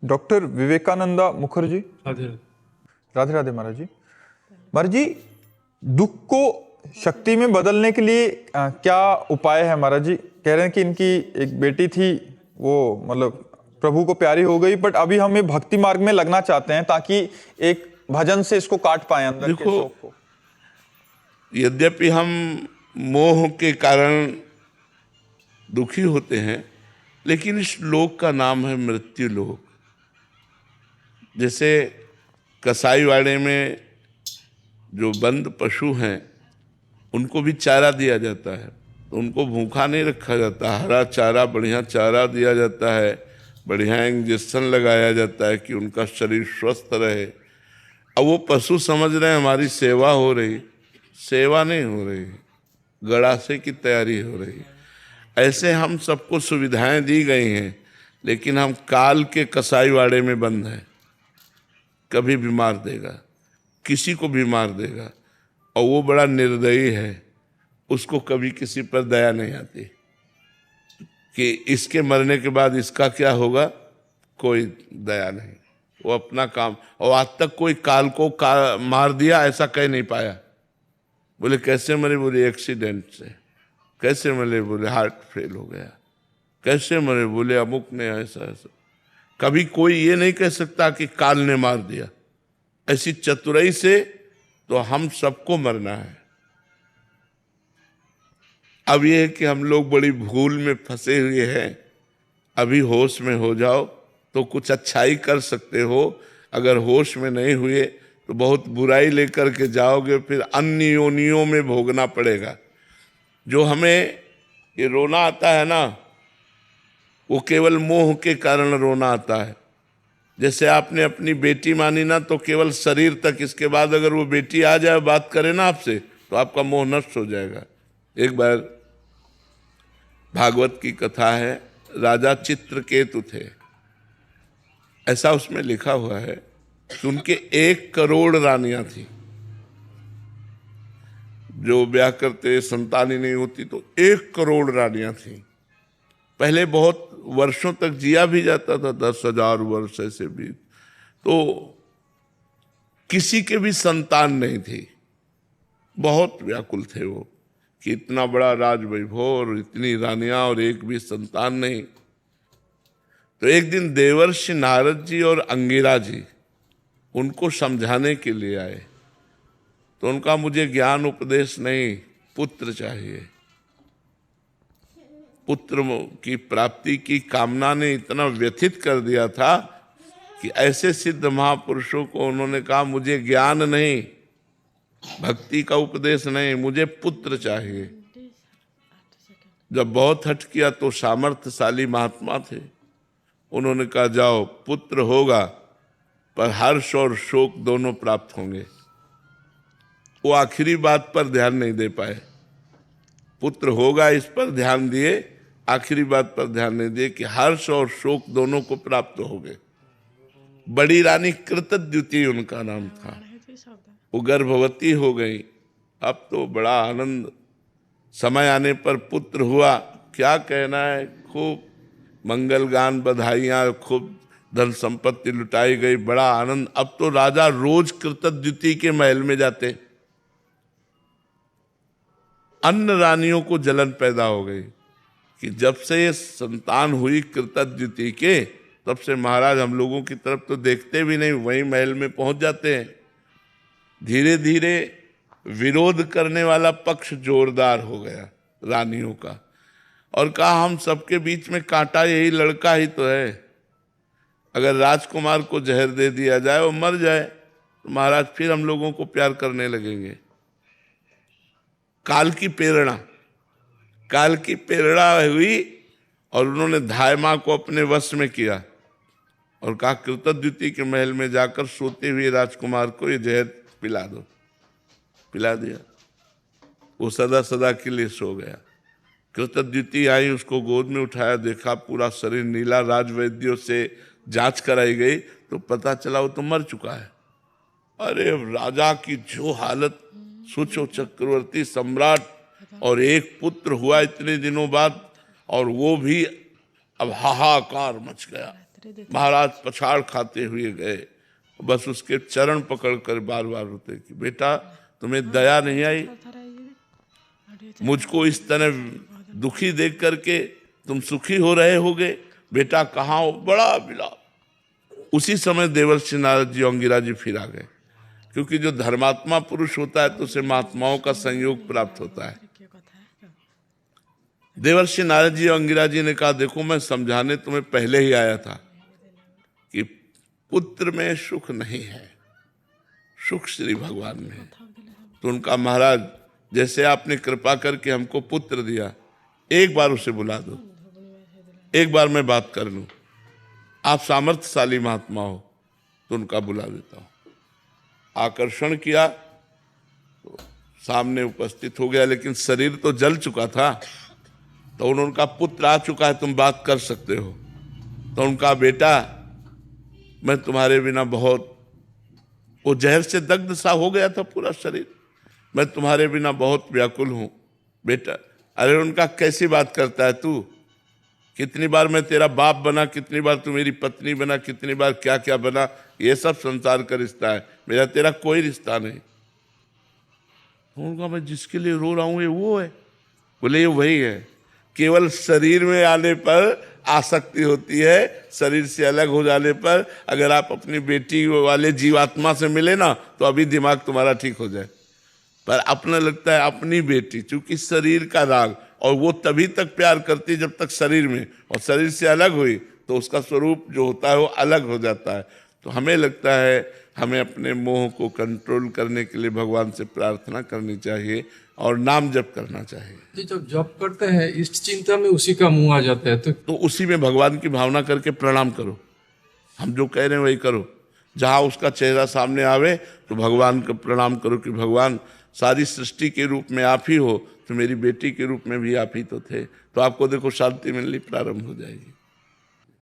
Doctor Vivekananda Mukherjee. Radhe Radhe Radhe महाराज जी। महाराज जी, दुख को शक्ति में बदलने के लिए क्या उपाय है? महाराज जी कह रहे हैं कि इनकी एक बेटी थी, वो मतलब प्रभु को प्यारी हो गई, बट अभी हम ये भक्ति मार्ग में लगना चाहते हैं ताकि एक भजन से इसको काट पाए अंदर के शौक को। यद्यपि हम मोह के कारण दुखी होते हैं, लेकिन इस लोक का नाम है मृत्यु लोक। जैसे कसाईवाड़े में जो बंद पशु हैं उनको भी चारा दिया जाता है, तो उनको भूखा नहीं रखा जाता, हरा चारा, बढ़िया चारा दिया जाता है, बढ़िया इंजेक्शन लगाया जाता है कि उनका शरीर स्वस्थ रहे। अब वो पशु समझ रहे हैं हमारी सेवा हो रही, सेवा नहीं हो रही, गड़ासे की तैयारी हो रही। ऐसे हम सबको सुविधाएं दी गई हैं, लेकिन हम काल के कसाईवाड़े में बंद हैं। कभी भी मार देगा, किसी को भी मार देगा, और वो बड़ा निर्दयी है, उसको कभी किसी पर दया नहीं आती कि इसके मरने के बाद इसका क्या होगा, कोई दया नहीं। वो अपना काम, और आज तक कोई काल को मार दिया ऐसा कह नहीं पाया। बोले कैसे मरे? बोले एक्सीडेंट से। कैसे मरे? बोले हार्ट फेल हो गया। कैसे मरे? बोले अमुक ने ऐसा ऐसा। कभी कोई ये नहीं कह सकता कि काल ने मार दिया। ऐसी चतुराई से तो हम सबको मरना है। अब ये है कि हम लोग बड़ी भूल में फंसे हुए हैं। अभी होश में हो जाओ तो कुछ अच्छाई कर सकते हो, अगर होश में नहीं हुए तो बहुत बुराई लेकर के जाओगे, फिर अन्य योनियों में भोगना पड़ेगा। जो हमें ये रोना आता है ना, वो केवल मोह के कारण रोना आता है। जैसे आपने अपनी बेटी मानी ना, तो केवल शरीर तक, इसके बाद अगर वो बेटी आ जाए बात करे ना आपसे, तो आपका मोह नष्ट हो जाएगा। एक बार भागवत की कथा है, राजा चित्रकेतु थे, ऐसा उसमें लिखा हुआ है कि उनके 1 करोड़ रानियां थी। जो ब्याह करते संतान ही नहीं होती तो 1 करोड़ रानियां थी। पहले बहुत वर्षों तक जिया भी जाता था, 10,000 वर्ष ऐसे भी, तो किसी के भी संतान नहीं थी। बहुत व्याकुल थे वो कि इतना बड़ा राज वैभव और इतनी रानियां और एक भी संतान नहीं। तो एक दिन देवर्षि नारद जी और अंगिरा जी उनको समझाने के लिए आए। तो उनका मुझे ज्ञान उपदेश नहीं, पुत्र चाहिए। पुत्र की प्राप्ति की कामना ने इतना व्यथित कर दिया था कि ऐसे सिद्ध महापुरुषों को उन्होंने कहा, मुझे ज्ञान नहीं, भक्ति का उपदेश नहीं, मुझे पुत्र चाहिए। जब बहुत हट किया तो सामर्थ्यशाली महात्मा थे, उन्होंने कहा जाओ पुत्र होगा, पर हर्ष और शोक दोनों प्राप्त होंगे। वो आखिरी बात पर ध्यान नहीं दे पाए। पुत्र होगा इस पर ध्यान दिए, आखिरी बात पर ध्यान नहीं दिए कि हर्ष और शोक दोनों को प्राप्त हो गए। बड़ी रानी कृतद्युति उनका नाम था, वो गर्भवती हो गई। अब तो बड़ा आनंद, समय आने पर पुत्र हुआ, क्या कहना है, खूब मंगल गान, बधाइयां, खूब धन संपत्ति लुटाई गई, बड़ा आनंद। अब तो राजा रोज कृतद्युति के महल में जाते। अन्य रानियों को जलन पैदा हो गई कि जब से ये संतान हुई कृतद्युति के, तब से महाराज हम लोगों की तरफ तो देखते भी नहीं, वहीं महल में पहुंच जाते हैं। धीरे धीरे विरोध करने वाला पक्ष जोरदार हो गया रानियों का, और कहा हम सबके बीच में कांटा यही लड़का ही तो है। अगर राजकुमार को जहर दे दिया जाए, वो मर जाए, तो महाराज फिर हम लोगों को प्यार करने लगेंगे। काल की प्रेरणा हुई और उन्होंने धाय माँ को अपने वश में किया और कहा कृतद्युति के महल में जाकर सोते हुए राजकुमार को ये जहर पिला दो। पिला दिया, वो सदा सदा के लिए सो गया। कृतद्युति आई, उसको गोद में उठाया, देखा पूरा शरीर नीला, राजवैद्यों से जांच कराई गई तो पता चला वो तो मर चुका है। अरे राजा की जो हालत, सोचो चक्रवर्ती सम्राट, और एक पुत्र हुआ इतने दिनों बाद, और वो भी अब हाहाकार मच गया। महाराज पछाड़ खाते हुए गए, बस उसके चरण पकड़कर बार बार रोते कि बेटा तुम्हें दया नहीं आई, मुझको इस तरह दुखी देख करके तुम सुखी हो रहे होगे, बेटा कहाँ हो, बड़ा विलाप। उसी समय देवर्षि नारद जी अंगिरा जी फिर आ गए, क्योंकि जो धर्मात्मा पुरुष होता है तो उसे महात्माओं का संयोग प्राप्त होता है। देवर्षि नारद जी अंगिरा जी ने कहा देखो मैं समझाने तुम्हें पहले ही आया था कि पुत्र में सुख नहीं है, सुख श्री भगवान में है। तो उनका महाराज जैसे आपने कृपा करके हमको पुत्र दिया, एक बार उसे बुला दो, एक बार मैं बात कर लूं, आप सामर्थ्यशाली महात्मा हो। तो उनका बुला देता हूं। आकर्षण किया तो सामने उपस्थित हो गया, लेकिन शरीर तो जल चुका था। तो उनका पुत्र आ चुका है, तुम बात कर सकते हो। तो उनका बेटा मैं तुम्हारे बिना बहुत, वो जहर से दग्ध सा हो गया था पूरा शरीर, मैं तुम्हारे बिना बहुत व्याकुल हूं बेटा। अरे उनका कैसी बात करता है तू, कितनी बार मैं तेरा बाप बना, कितनी बार तू मेरी पत्नी बना, कितनी बार क्या क्या बना, ये सब संसार का रिश्ता है, मेरा तेरा कोई रिश्ता नहीं। उनका मैं जिसके लिए रो रहा हूं ये वो है। बोले ये वही है, केवल शरीर में आने पर आसक्ति होती है, शरीर से अलग हो जाने पर अगर आप अपनी बेटी वाले जीवात्मा से मिले ना तो अभी दिमाग तुम्हारा ठीक हो जाए। पर अपना लगता है अपनी बेटी, चूंकि शरीर का राग, और वो तभी तक प्यार करती है जब तक शरीर में, और शरीर से अलग हुई तो उसका स्वरूप जो होता है वो अलग हो जाता है। तो हमें लगता है हमें अपने मोह को कंट्रोल करने के लिए भगवान से प्रार्थना करनी चाहिए और नाम जप करना चाहिए। जी जब जप करते हैं इष्ट चिंता में उसी का मुंह आ जाता है, तो उसी में भगवान की भावना करके प्रणाम करो। हम जो कह रहे हैं वही करो। जहाँ उसका चेहरा सामने आवे तो भगवान का प्रणाम करो कि भगवान सारी सृष्टि के रूप में आप ही हो, तो मेरी बेटी के रूप में भी आप ही तो थे। तो आपको देखो शांति मिलनी प्रारंभ हो जाएगी।